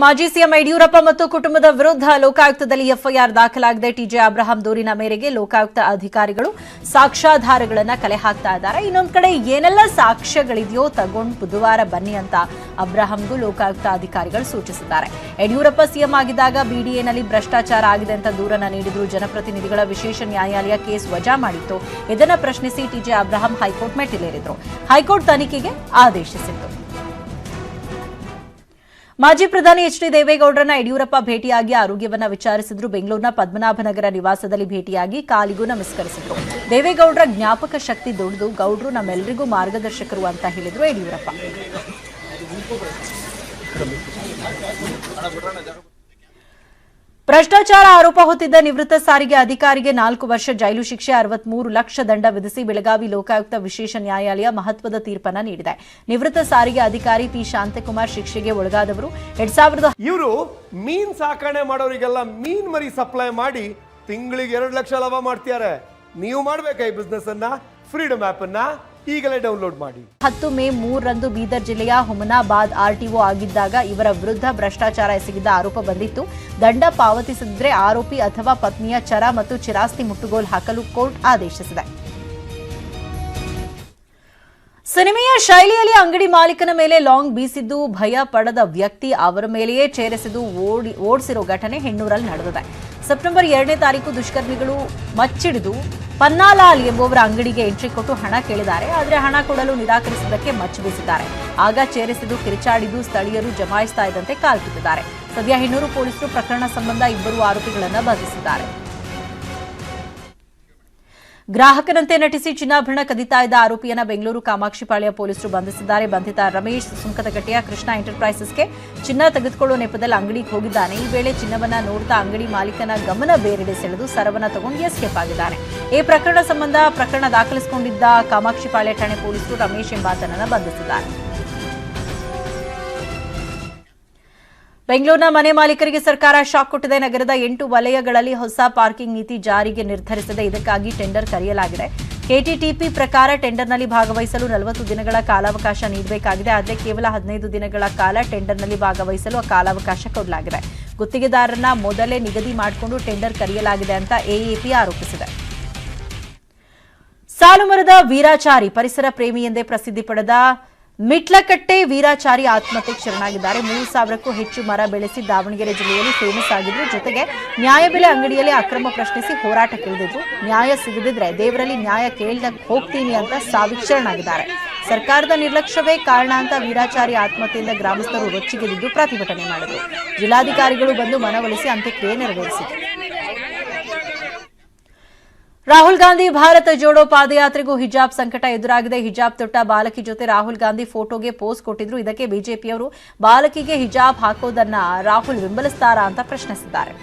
ಮಾಜಿ ಸಿಎಂ ಯಡಿಯೂರಪ್ಪ ಮತ್ತು ಕುಟುಂಬದ ವಿರುದ್ಧ ಲೋಕಾಯುಕ್ತದಲ್ಲಿ ಎಫ್ಐಆರ್ ದಾಖಲಾಗಿದೆ. ಟಿಜೆ ಅಬ್ರಹಾಂ ದೂರಿನ ಮೇರೆಗೆ ಲೋಕಾಯುಕ್ತ ಅಧಿಕಾರಿಗಳು ಸಾಕ್ಷ್ಯಾಧಾರಗಳನ್ನು ಕಲೆ ಹಾಕ್ತಾ ಇದ್ದಾರೆ. ಇನ್ನೊಂದು ಕಡೆ ಏನೆಲ್ಲ ಸಾಕ್ಷ್ಯಗಳಿದೆಯೋ ತಗೊಂಡು ಬುಧವಾರ ಬನ್ನಿ ಅಂತ ಅಬ್ರಹಾಂಗೂ ಲೋಕಾಯುಕ್ತ ಅಧಿಕಾರಿಗಳು ಸೂಚಿಸಿದ್ದಾರೆ. ಯಡಿಯೂರಪ್ಪ ಸಿಎಂ ಆಗಿದ್ದಾಗ ಬಿಡಿಎನಲ್ಲಿ ಭ್ರಷ್ಟಾಚಾರ ಆಗಿದೆ ಅಂತ ದೂರನ್ನ ನೀಡಿದ್ರು. ಜನಪ್ರತಿನಿಧಿಗಳ ವಿಶೇಷ ನ್ಯಾಯಾಲಯ ಕೇಸ್ ವಜಾ ಮಾಡಿತ್ತು. ಇದನ್ನ ಪ್ರಶ್ನಿಸಿ ಟಿಜೆ ಅಬ್ರಹಾಂ ಹೈಕೋರ್ಟ್ ಮೆಟ್ಟಿಲೇರಿದ್ರು. ಹೈಕೋರ್ಟ್ ತನಿಖೆಗೆ ಆದೇಶಿಸಿತ್ತು. ಮಾಜಿ ಪ್ರಧಾನಿ ಎಚ್.ಡಿ. ದೇವೇಗೌಡರನ್ನ ಯಡಿಯೂರಪ್ಪ ಭೇಟಿಯಾಗಿ ಆರೋಗ್ಯವನ್ನ ವಿಚಾರಿಸಿದ್ರು. ಬೆಂಗಳೂರಿನ ಪದ್ಮನಾಭನಗರ ನಿವಾಸದಲ್ಲಿ ಭೇಟಿಯಾಗಿ ಕಾಲಿಗೂ ನಮಸ್ಕರಿಸಿದ್ರು. ದೇವೇಗೌಡರ ಜ್ಞಾಪಕ ಶಕ್ತಿ ದೊಡ್ಡದು, ಗೌಡ್ರು ನಮ್ಮೆಲ್ಲರಿಗೂ ಮಾರ್ಗದರ್ಶಕರು ಅಂತ ಹೇಳಿದ್ರು ಯಡಿಯೂರಪ್ಪ. ಭ್ರಷ್ಟಾಚಾರ ಆರೋಪ ಹೊತ್ತಿದ್ದ ನಿವೃತ್ತ ಸಾರಿಗೆ ಅಧಿಕಾರಿಗೆ 4 ವರ್ಷ ಜೈಲು ಶಿಕ್ಷೆ, 63 ಲಕ್ಷ ದಂಡ ವಿಧಿಸಿ ಬೆಳಗಾವಿ ಲೋಕಾಯುಕ್ತ ವಿಶೇಷ ನ್ಯಾಯಾಲಯ ಮಹತ್ವದ ತೀರ್ಪನ್ನು ನೀಡಿದೆ. ನಿವೃತ್ತ ಸಾರಿಗೆ ಅಧಿಕಾರಿ ಪಿ ಶಾಂತಕುಮಾರ್ ಶಿಕ್ಷೆಗೆ ಒಳಗಾದವರು. 2000 ಇವರು ಮೀನ್ ಸಾಕಣೆ ಮಾಡೋರಿಗೆಲ್ಲ ಮೀನ್ ಮರಿ ಸಪ್ಲೈ ಮಾಡಿ ತಿಂಗಳಿಗೆ 2 ಲಕ್ಷ ಲಾಭ ಮಾಡ್ತಿದ್ದಾರೆ. ನೀವು ಮಾಡಬೇಕಾ ಈ ಬಿಸ್ನೆಸ್ ಅನ್ನ? ಫ್ರೀಡಮ್ ಆಪ್ ಅನ್ನ ಈಗಲೇ ಡೌನ್ಲೋಡ್ ಮಾಡಿ. 10 ಮೇ 3ರಂದು ಬೀದರ್ ಜಿಲ್ಲೆಯ ಹುಮನಾಬಾದ್ ಆರ್ಟಿಒ ಆಗಿದ್ದಾಗ ಇವರ ವಿರುದ್ಧ ಭ್ರಷ್ಟಾಚಾರ ಎಸಗಿದ್ದ ಆರೋಪ ಬಂದಿತ್ತು. ದಂಡ ಪಾವತಿಸದಿದ್ದರೆ ಆರೋಪಿ ಅಥವಾ ಪತ್ನಿಯ ಚರ ಮತ್ತು ಚಿರಾಸ್ತಿ ಮುಟ್ಟುಗೋಲು ಹಾಕಲು ಕೋರ್ಟ್ ಆದೇಶಿಸಿದೆ. ಸಿನಿಮೆಯ ಶೈಲಿಯಲ್ಲಿ ಅಂಗಡಿ ಮಾಲೀಕನ ಮೇಲೆ ಲಾಂಗ್ ಬೀಸಿದ್ದು ಭಯ ಪಡದ ವ್ಯಕ್ತಿ ಅವರ ಮೇಲೆಯೇ ಚೇರಿಸಿದ್ದು ಓಡಿಸಿರೋ ಘಟನೆ ಹೆಣ್ಣೂರಲ್ಲಿ ನಡೆದಿದೆ. ಸೆಪ್ಟೆಂಬರ್ 2ನೇ ತಾರೀಕು ದುಷ್ಕರ್ಮಿಗಳು ಮಚ್ಚಿಡಿದು ಪನ್ನಾಲಾಲ್ ಎಂಬುವರ ಅಂಗಡಿಗೆ ಎಂಟ್ರಿ ಕೊಟ್ಟು ಹಣ ಕೇಳಿದ್ದಾರೆ. ಆದರೆ ಹಣ ಕೊಡಲು ನಿರಾಕರಿಸಿದ್ದಕ್ಕೆ ಮಚ್ಚು ಬೀಸಿದ್ದಾರೆ. ಆಗ ಚೇರಿಸಿದ್ದು ಕಿರಿಚಾಡಿದ್ದು ಸ್ಥಳೀಯರು ಜಮಾಯಿಸ್ತಾ ಇದ್ದಂತೆ ಕಾಲ್ಕಿತ್ತಿದ್ದಾರೆ. ಸದ್ಯ ಹೆಣ್ಣೂರು ಪೊಲೀಸರು ಪ್ರಕರಣ ಸಂಬಂಧ 2 ಆರೋಪಿಗಳನ್ನು ಬಂಧಿಸಿದ್ದಾರೆ. ಗ್ರಾಹಕನಂತೆ ನಟಿಸಿ ಚಿನ್ನಾಭರಣ ಕದಿತಾ ಇದ್ದ ಆರೋಪಿಯನ್ನ ಬೆಂಗಳೂರು ಕಾಮಾಕ್ಷಿಪಾಳ್ಯ ಪೊಲೀಸರು ಬಂಧಿಸಿದ್ದಾರೆ. ಬಂಧಿತ ರಮೇಶ್ ಸುಂಕದಕಟ್ಟೆಯ ಕೃಷ್ಣ ಎಂಟರ್ಪ್ರೈಸಸ್ಗೆ ಚಿನ್ನ ತೆಗೆದುಕೊಳ್ಳುವ ನೆಪದಲ್ಲಿ ಅಂಗಡಿಗೆ ಹೋಗಿದ್ದಾನೆ. ಈ ವೇಳೆ ಚಿನ್ನವನ್ನ ನೋಡ್ತಾ ಅಂಗಡಿ ಮಾಲೀಕನ ಗಮನ ಬೇರೆಡೆ ಸೆಳೆದು ಸರವನ್ನ ತಗೊಂಡು ಎಸ್ಕೇಪ್ ಆಗಿದ್ದಾನೆ. ಈ ಪ್ರಕರಣ ಸಂಬಂಧ ಪ್ರಕರಣ ದಾಖಲಿಸಿಕೊಂಡಿದ್ದ ಕಾಮಾಕ್ಷಿಪಾಳ್ಯ ಠಾಣೆ ಪೊಲೀಸರು ರಮೇಶ್ ಎಂಬಾತನನ್ನ ಬಂಧಿಸಿದ್ದಾರೆ. ಬೆಂಗಳೂರಿನ ಮನೆ ಮಾಲೀಕರಿಗೆ ಸರ್ಕಾರ ಶಾಕ್ ಕೊಟ್ಟಿದೆ. ನಗರದ 8 ವಲಯಗಳಲ್ಲಿ ಹೊಸ ಪಾರ್ಕಿಂಗ್ ನೀತಿ ಜಾರಿಗೆ ನಿರ್ಧರಿಸಿದೆ. ಇದಕ್ಕಾಗಿ ಟೆಂಡರ್ ಕರೆಯಲಾಗಿದೆ. ಕೆಟಿಟಿಪಿ ಪ್ರಕಾರ ಟೆಂಡರ್ನಲ್ಲಿ ಭಾಗವಹಿಸಲು 40 ದಿನಗಳ ಕಾಲಾವಕಾಶ ನೀಡಬೇಕಾಗಿದೆ. ಆದರೆ ಕೇವಲ 15 ದಿನಗಳ ಕಾಲ ಟೆಂಡರ್ನಲ್ಲಿ ಭಾಗವಹಿಸಲು ಕಾಲಾವಕಾಶ ಕೊಡಲಾಗಿದೆ. ಗುತ್ತಿಗೆದಾರರನ್ನ ಮೊದಲೇ ನಿಗದಿ ಮಾಡಿಕೊಂಡು ಟೆಂಡರ್ ಕರೆಯಲಾಗಿದೆ ಅಂತ ಎಎಪಿ ಆರೋಪಿಸಿದೆ. ಸಾಲುಮರದ ವೀರಾಚಾರಿ ಪರಿಸರ ಪ್ರೇಮಿ ಎಂದೇ ಪ್ರಸಿದ್ಧಿ ಪಡೆದ ಮಿಟ್ಲಕಟ್ಟೆ ವೀರಾಚಾರಿ ಆತ್ಮಹತ್ಯೆಗೆ ಶರಣಾಗಿದ್ದಾರೆ. 3000ಕ್ಕೂ ಹೆಚ್ಚು ಮರ ಬೆಳೆಸಿ ದಾವಣಗೆರೆ ಜಿಲ್ಲೆಯಲ್ಲಿ ಫೇಮಸ್ ಆಗಿದ್ರು. ಜೊತೆಗೆ ನ್ಯಾಯಬೆಲೆ ಅಂಗಡಿಯಲ್ಲಿ ಅಕ್ರಮ ಪ್ರಶ್ನಿಸಿ ಹೋರಾಟಕ್ಕಿಳಿದಿದ್ರು. ನ್ಯಾಯ ಸಿಗದಿದ್ರೆ ದೇವರಲ್ಲಿ ನ್ಯಾಯ ಕೇಳಕ್ಕೆ ಹೋಗ್ತೀನಿ ಅಂತ ಸಾವಿಗೆ ಶರಣಾಗಿದ್ದಾರೆ. ಸರ್ಕಾರದ ನಿರ್ಲಕ್ಷ್ಯವೇ ಕಾರಣ ಅಂತ ವೀರಾಚಾರಿ ಆತ್ಮಹತ್ಯೆಯಿಂದ ಗ್ರಾಮಸ್ಥರು ರೊಚ್ಚಿಗೆದ್ದು ಪ್ರತಿಭಟನೆ ಮಾಡಿದರು. ಜಿಲ್ಲಾಧಿಕಾರಿಗಳು ಬಂದು ಮನವೊಲಿಸಿ ಅಂತ್ಯಕ್ರಿಯೆ ನೆರವೇರಿಸಿದರು. ರಾಹುಲ್ ಗಾಂಧಿ ಭಾರತ ಜೋಡೋ ಪಾದಯಾತ್ರೆಗೂ ಹಿಜಾಬ್ ಸಂಕಟ ಎದುರಾಗಿದೆ. ಹಿಜಾಬ್ ತೊಟ್ಟ ಬಾಲಕಿ ಜೊತೆ ರಾಹುಲ್ ಗಾಂಧಿ ಫೋಟೋಗೆ ಪೋಸ್ ಕೊಟ್ಟಿದ್ರು. ಇದಕ್ಕೆ ಬಿಜೆಪಿಯವರು ಬಾಲಕಿಗೆ ಹಿಜಾಬ್ ಹಾಕೋದನ್ನ ರಾಹುಲ್ ಬೆಂಬಲಿಸ್ತಾರಾ ಅಂತ ಪ್ರಶ್ನಿಸಿದ್ದಾರೆ.